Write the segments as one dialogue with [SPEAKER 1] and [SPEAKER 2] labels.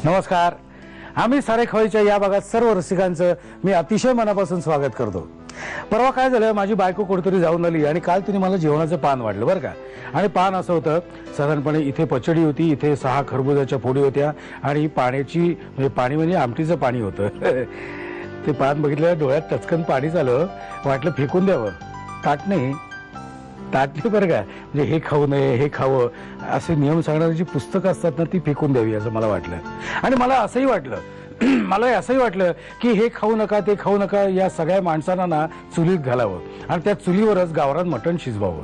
[SPEAKER 1] नमस्कार. आम्ही सारे खवईच्या या भागात सर्व रसिकांचं मी अतिशय मनापासून स्वागत करतो. परवा काय झालं, माझी बायको कुठेतरी जाऊन आली आणि काल तिने मला जेवणाचं पान वाढलं बरं का. आणि पान असं होतं, साधारणपणे इथे पचडी होती, इथे 6 खरबुजाच्या फोडी होत्या आणि पाणी म्हणजे आमटीचं पाणी होतं. ते पान बघितलं, डोळ्यात टचकन पाणी झालं, वाटलं फेकून द्यावं. ताट नाही बरं का, म्हणजे हे खाऊ नये, हे खावं असे नियम सांगणारी जी पुस्तकं असतात ना, ती फेकून द्यावी असं मला वाटलं. आणि मला असंही वाटलं की हे खाऊ नका, ते खाऊ नका, या सगळ्या माणसांना ना चुलीत घालावं आणि त्या चुलीवरच गावरान मटण शिजवावं.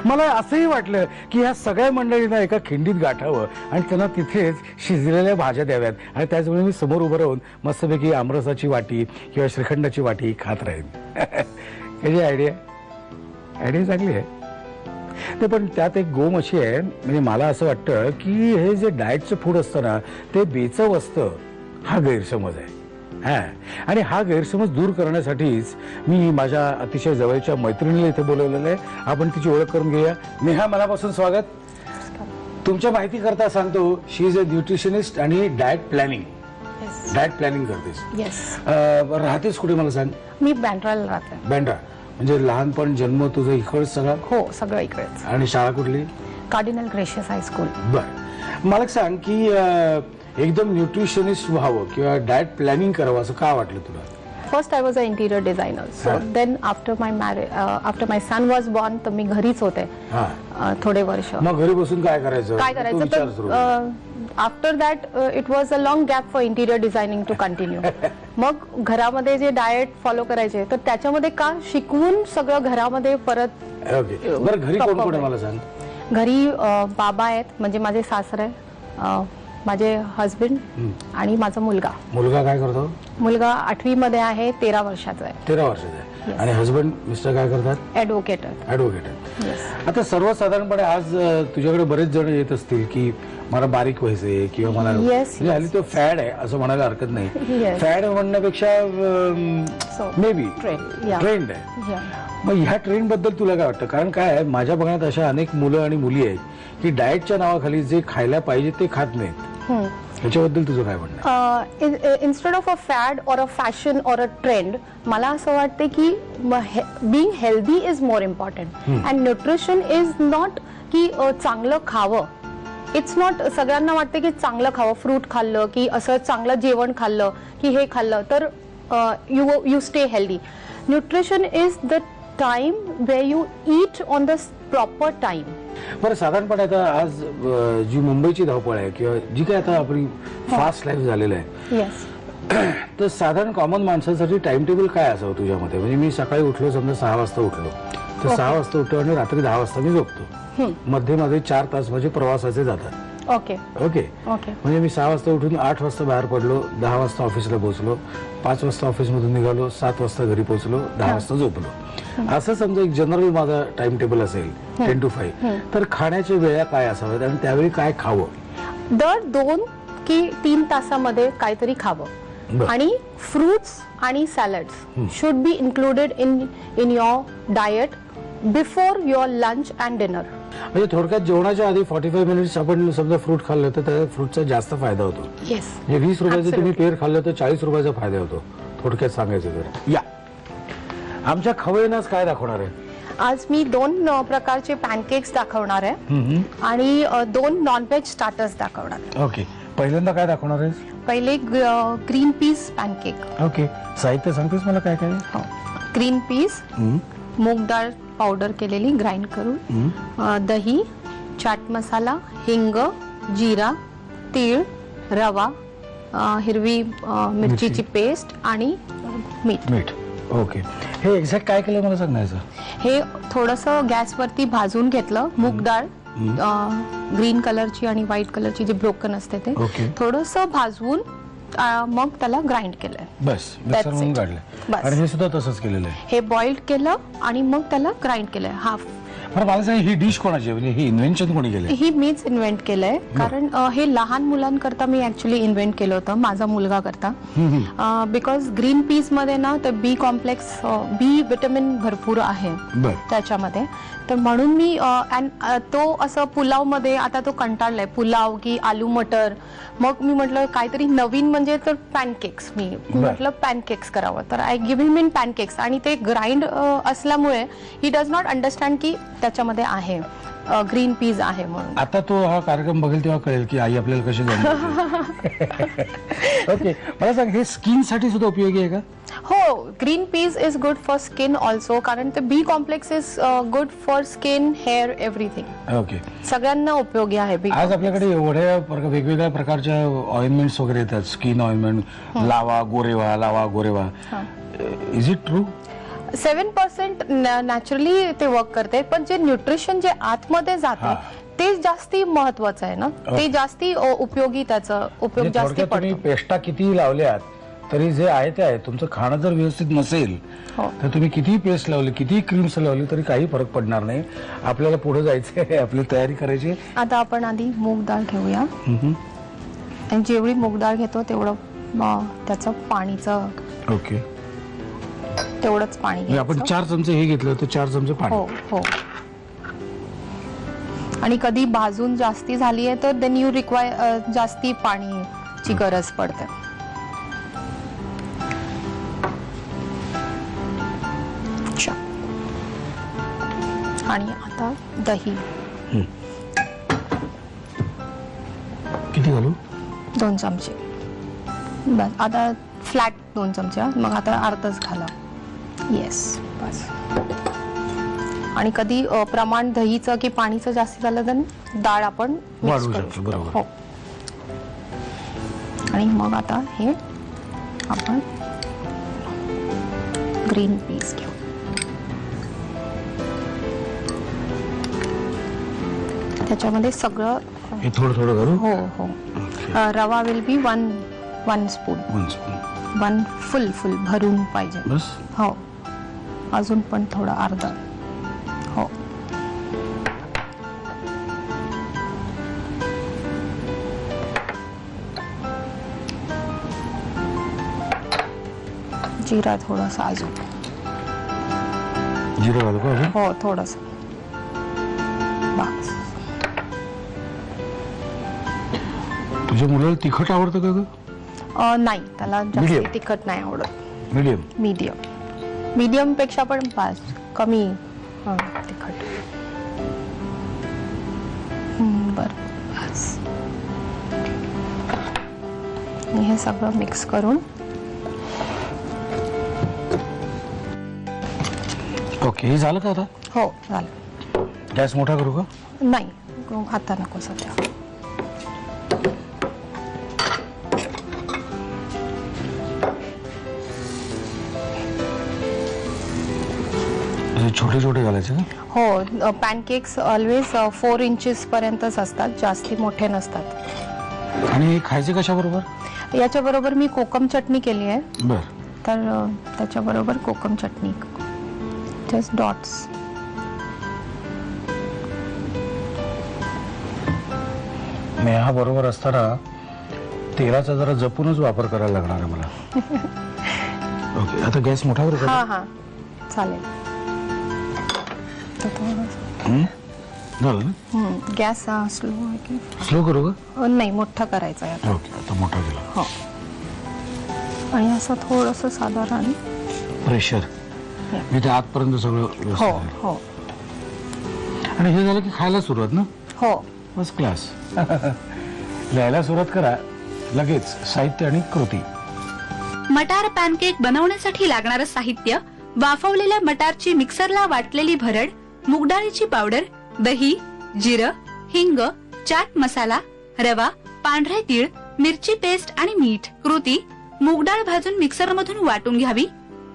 [SPEAKER 1] मला असंही वाटलं की ह्या सगळ्या मंडळींना एका खिंडीत गाठावं आणि त्यांना तिथेच शिजलेल्या भाज्या द्याव्यात. आणि त्याचवेळी मी समोर उभं राहून मस्तपैकी आमरसाची वाटी किंवा श्रीखंडाची वाटी खात राहीन. कशी आयडिया चांगली आहे. ते पण त्यात एक गोम अशी आहे, म्हणजे मला असं वाटतं की हे जे डाएटचं फूड असतं ना, ते बेचव असतं, हा गैरसमज आहे. आणि हा गैरसमज दूर करण्यासाठीच मी माझ्या अतिशय जवळच्या मैत्रिणीला इथे बोलवलेलं आहे. आपण तिची ओळख करून घेऊया. नेहा, मनापासून स्वागत. तुमच्या माहिती करता सांगतो, शी इज अ न्यूट्रिशनिस्ट आणि डाएट प्लॅनिंग करतेस. राहतेस कुठे मला सांग?
[SPEAKER 2] मी बँड्राला राहते.
[SPEAKER 1] बँड्रा म्हणजे लहानपण जन्म तुझं इकडच सगळं?
[SPEAKER 2] हो, सगळं इकडेच.
[SPEAKER 1] आणि शाळा कुठली?
[SPEAKER 2] Cardinal Gracias high school.
[SPEAKER 1] बर, मला सांग की एकदम न्यूट्रिशनिस्ट व्हावं किंवा डाएट प्लॅनिंग करावं असं का वाटलं तुला?
[SPEAKER 2] First I was a interior designer. So then after my son was born, तर मी घरीच होते थोडे वर्ष.
[SPEAKER 1] मग घरी बसून काय करायचं?
[SPEAKER 2] तर after that it was a long gap for interior designing to continue. मग घरामध्ये जे डाएट फॉलो करायचे, तर त्याच्यामध्ये का शिकवून सगळं घरामध्ये परत.
[SPEAKER 1] बरं, घरी कोण कोण आहे मला सांग?
[SPEAKER 2] घरी बाबा आहेत, म्हणजे माझे सासरे, माझे हस्बंड आणि माझा मुलगा.
[SPEAKER 1] मुलगा काय करतो?
[SPEAKER 2] मुलगा 8वी मध्ये आहे, 13 वर्षाचा आहे.
[SPEAKER 1] 13 वर्षाचा आहे. आणि हस्बंड मिस्टर काय करतात?
[SPEAKER 2] ऍडव्होकेट.
[SPEAKER 1] आता सर्वसाधारणपणे आज तुझ्याकडे बरेच जण येत असतील की मला बारीक व्हायचंय किंवा मला, म्हणजे हल्ली तो फॅड आहे असं म्हणायला हरकत नाही. फॅड म्हणण्यापेक्षा मे बी ट्रेंड आहे. मग ह्या ट्रेंड बद्दल तुला काय वाटतं? कारण काय आहे, माझ्या बघण्यात अशा अनेक मुलं आणि मुली आहेत की डाएटच्या नावाखाली जे खायला पाहिजे ते खात नाहीत. ह्याच्याबद्दल तुझं काय म्हणणं?
[SPEAKER 2] इन्स्टेड ऑफ अ फॅड और अ फॅशन और अ ट्रेंड, मला असं वाटते की being healthy is more important. And nutrition is not की चांगलं खावं. इट्स नॉट, सगळ्यांना वाटते की चांगलं खावं, फ्रूट खाल्लं की असं चांगलं जेवण खाल्लं की हे खाल्लं तर you stay healthy. Nutrition is the time where you eat on the proper time.
[SPEAKER 1] बरं, साधारणपणे आता आज जी मुंबईची धावपळ आहे किंवा जी काय आता आपली फास्ट लाईफ झालेलं आहे, तर साधारण कॉमन माणसासाठी टाइम टेबल काय असावं तुझ्या मते? म्हणजे मी सकाळी उठलो, समजा 6 वाजता उठलो, तर 6 वाजता उठतो आणि रात्री 10 वाजता मी झोपतो. मध्ये 4 तास माझे प्रवासाचे जातात.
[SPEAKER 2] ओके.
[SPEAKER 1] म्हणजे मी 6 वाजता उठून 8 वाजता बाहेर पडलो, 10 वाजता ऑफिसला पोहोचलो, 5 वाजता ऑफिसमधून निघालो, 7 वाजता घरी पोहोचलो, 10 वाजता झोपलो. असं समजा एक जनरल माझा टाइम टेबल असेल 10 to 5, तर खाण्याच्या वेळा काय असाव्यात आणि त्यावेळी काय खावं?
[SPEAKER 2] दर 2 की 3 तासामध्ये काहीतरी खावं. आणि फ्रुट्स आणि salads should be included in your diet before your lunch and dinner.
[SPEAKER 1] म्हणजे थोडक्यात जेवणाच्या आधी 45 मिनिट्स आपण समजा फ्रूट खाल्लं तर त्या फ्रूटचा जास्त फायदा होतो. म्हणजे 20 रुपयाचं तुम्ही पेर खाल्लं तर 40 रुपयाचा फायदा होतो, थोडक्यात सांगायचं तर. या आमच्या खवय्यांनाच काय दाखवणार आहे
[SPEAKER 2] आज? मी 2 प्रकारचे पॅनकेक्स दाखवणार आहे आणि 2 नॉनव्हेज स्टार्टर्स दाखवणार आहे.
[SPEAKER 1] ओके, पहिल्यांदा काय दाखवणार आहे?
[SPEAKER 2] पहिले ग्रीन पीस पॅनकेक.
[SPEAKER 1] ओके, साहित्य सांगतेस मला काय काय?
[SPEAKER 2] ग्रीन पीस, मूग डाळ पावडर केलेली ग्राइंड करून, दही, चाट मसाला, हिंग, जिरा, तीळ, रवा, हिरवी मिरचीची पेस्ट आणि मीठ.
[SPEAKER 1] ओके, हे एक्झॅक्ट काय केलं मला सांगायचं?
[SPEAKER 2] हे थोडंसं गॅसवरती भाजून घेतलं. मूग डाळ ग्रीन कलरची आणि व्हाईट कलरची जी ब्रोकन असते ते थोडंसं भाजवून मग त्याला ग्राइंड केलंय.
[SPEAKER 1] बस मिक्सर मधून काढलंय. आणि हे सुद्धा तसंच केलेलं आहे.
[SPEAKER 2] हे बॉइल्ड केलं आणि मग त्याला ग्राइंड केलंय हाफ.
[SPEAKER 1] बरं, मला सांग, ही डिश कोणाची आहे? म्हणजे ही इन्व्हेन्शन कोणी केलंय?
[SPEAKER 2] ही मीच इन्व्हेंट केलंय. कारण हे लहान मुलांकरता मी ऍक्च्युली इन्व्हेंट केलं होतं, माझा मुलगा करता. बिकॉज ग्रीन पीस मध्ये ना ते बी कॉम्प्लेक्स, बी विटामिन भरपूर आहे त्याच्यामध्ये. तर म्हणून मी तो असं पुलाव मध्ये आता तो कंटाळलाय, पुलाव की आलू मटर. मग मी म्हटलं काहीतरी नवीन म्हणजे तर पॅनकेक्स. मी म्हटलं पॅनकेक्स करावं, तर I give him in pancakes. आणि ते ग्राइंड असल्यामुळे ही डज नॉट अंडरस्टँड की त्याच्यामध्ये आहे ग्रीन पीज आहे म्हणून.
[SPEAKER 1] आता तो हा कार्यक्रम बघेल तेव्हा कळेल की आई आपल्याला कशी जमवते. ओके, मला सांग, हे स्किन साठी सुद्धा उपयोगी आहे का?
[SPEAKER 2] हो, green peas is good for skin also, कारण ते B complex is good for skin, hair, everything.
[SPEAKER 1] Okay,
[SPEAKER 2] सगळ्यांना उपयोगी आहे बी.
[SPEAKER 1] आज आपल्याकडे एवढ्या वेगवेगळ्या प्रकारच्या ऑइंटमेंट्स वगैरे येतात, स्किन ऑइंटमेंट, लावा गोरेवा. Is it true?
[SPEAKER 2] 7% नॅचरली ते वर्क करते, पण जे न्यूट्रिशन जे आतमध्ये जाते ते जास्ती महत्वाचं आहे ना. ते जास्ती उपयोगी, त्याचा उपयोग जास्ती
[SPEAKER 1] तुम्ही
[SPEAKER 2] पडतो.
[SPEAKER 1] पेस्टा किती लावल्यात तरी जे आहे ते आहे. तुमचं खाणं जर व्यवस्थित नसेल तर तुम्ही कितीही पेस्ट लावली, कितीही क्रीम्स लावली तरी काही फरक पडणार नाही. आपल्याला पुढे जायचंय, आपली तयारी करायची.
[SPEAKER 2] आता आपण आधी मूग डाळ घेऊया. आणि जेवढी मूग डाळ घेतो तेवढं त्याचं पाणीचं,
[SPEAKER 1] ओके,
[SPEAKER 2] तेवढंच पाणी
[SPEAKER 1] म्हणजे आपण 4 चमचे हे घेतलं तर 4 चमचे पाणी.
[SPEAKER 2] हो. आणि कधी भाजून जास्ती झाली आहे तर देन यू रिक्वायर जास्ती पाणीची गरज पडते. आणि आता दही
[SPEAKER 1] किती घालू?
[SPEAKER 2] 2 चमचे बस. आता फ्लॅट 2 चमचे, मग आता अर्धच घाला. येस, बस. आणि कधी प्रमाण दहीचं की पाणीचं जास्त झालं तर डाळ आपण मिक्स
[SPEAKER 1] वाढवू
[SPEAKER 2] करू
[SPEAKER 1] शकतो,
[SPEAKER 2] शकतो.
[SPEAKER 1] बरोबर.
[SPEAKER 2] हो. आणि मग आता हे आपण ग्रीन पीस घेऊ. त्याच्यामध्ये सगळं
[SPEAKER 1] हे थोडं घालू?
[SPEAKER 2] हो. रवा विल बी 1 स्पून.
[SPEAKER 1] 1 स्पून.
[SPEAKER 2] 1 फुल भरून पाहिजे.
[SPEAKER 1] बस.
[SPEAKER 2] हो, अजून पण थोडं अर्धा. हो. जिरा थोडासा अजून.
[SPEAKER 1] जिरं घालू का अजून?
[SPEAKER 2] हो, थोडस. बस.
[SPEAKER 1] तुझ्या मुलाला तिखट आवडतं का ग?
[SPEAKER 2] नाही, त्याला जास्त
[SPEAKER 1] Medium.
[SPEAKER 2] तिखट नाही आवडत.
[SPEAKER 1] मीडियम.
[SPEAKER 2] मीडियम पेक्षा पण पाच कमी तिखट. बरं, बस. हे सगळं मिक्स करून.
[SPEAKER 1] ओके, हे झालं का आता?
[SPEAKER 2] हो, झालं.
[SPEAKER 1] गॅस मोठा करू का?
[SPEAKER 2] नाही, आता नको सध्या.
[SPEAKER 1] छोटे घालायचे का?
[SPEAKER 2] हो, पॅनकेक्स ऑलवेज 4 इंचेस पर्यंतच असतात, जास्ती मोठे नसतात.
[SPEAKER 1] आणि खायचे कशा बरोबर?
[SPEAKER 2] याच्या बरोबर मी कोकम चटणी केली आहे.
[SPEAKER 1] बर.
[SPEAKER 2] तर त्याच्याबरोबर कोकम चटणी, जस्ट डॉट्स.
[SPEAKER 1] मेहा बरोबर असताना तेलाचा जरा जपूनच वापर करायला लागणार आहे मला. ओके, आता गॅस मोठा करू का?
[SPEAKER 2] हा, चालेल.
[SPEAKER 1] झालं ना?
[SPEAKER 2] गॅस स्लो आहे की?
[SPEAKER 1] स्लो करू का?
[SPEAKER 2] नाही, मोठा करायचा आहे.
[SPEAKER 1] ओके, आता मोठा केला.
[SPEAKER 2] हो. आणि असं थोडंसं साधारण
[SPEAKER 1] प्रेशर मी ते आतपर्यंत सगळं व्यवस्थित
[SPEAKER 2] हो
[SPEAKER 1] आहे.
[SPEAKER 2] हो
[SPEAKER 1] आणि हे झालं की खायला सुरुवात ना?
[SPEAKER 2] हो.
[SPEAKER 1] First class. लिहायला सुरुवात करा लगेच. साहित्य आणि कृती.
[SPEAKER 3] मटार पॅनकेक बनवण्यासाठी लागणारं साहित्य: वाफवलेल्या मटारची मिक्सरला वाटलेली भरड, मूगडाळीची पावडर, दही, जिरं, हिंग, चाट मसाला, रवा, पांढरे तीळ, मिरची पेस्ट आणि मीठ. कृती: मूगडाळ भाजून मिक्सरमधून वाटून घ्यावी.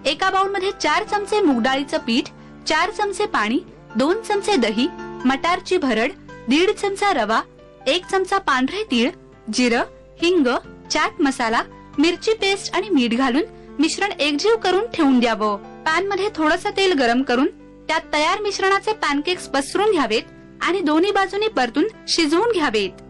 [SPEAKER 3] एका बाउलमध्ये 4 चमचे मूगडाळीचं पीठ, 4 चमचे पाणी, 2 चमचे दही, मटारची भरड, 1.5 चमचा रवा, 1 चमचा पांढरे तीळ, जिरं, हिंग, चाट मसाला, मिरची पेस्ट आणि मीठ घालून मिश्रण एकजीव करून ठेवून द्यावं. पॅन मध्ये थोडंसं तेल गरम करून त्यात तयार मिश्रणाचे पॅनकेक्स पसरून घ्यावेत आणि दोन्ही बाजूनी परतून शिजवून घ्यावेत.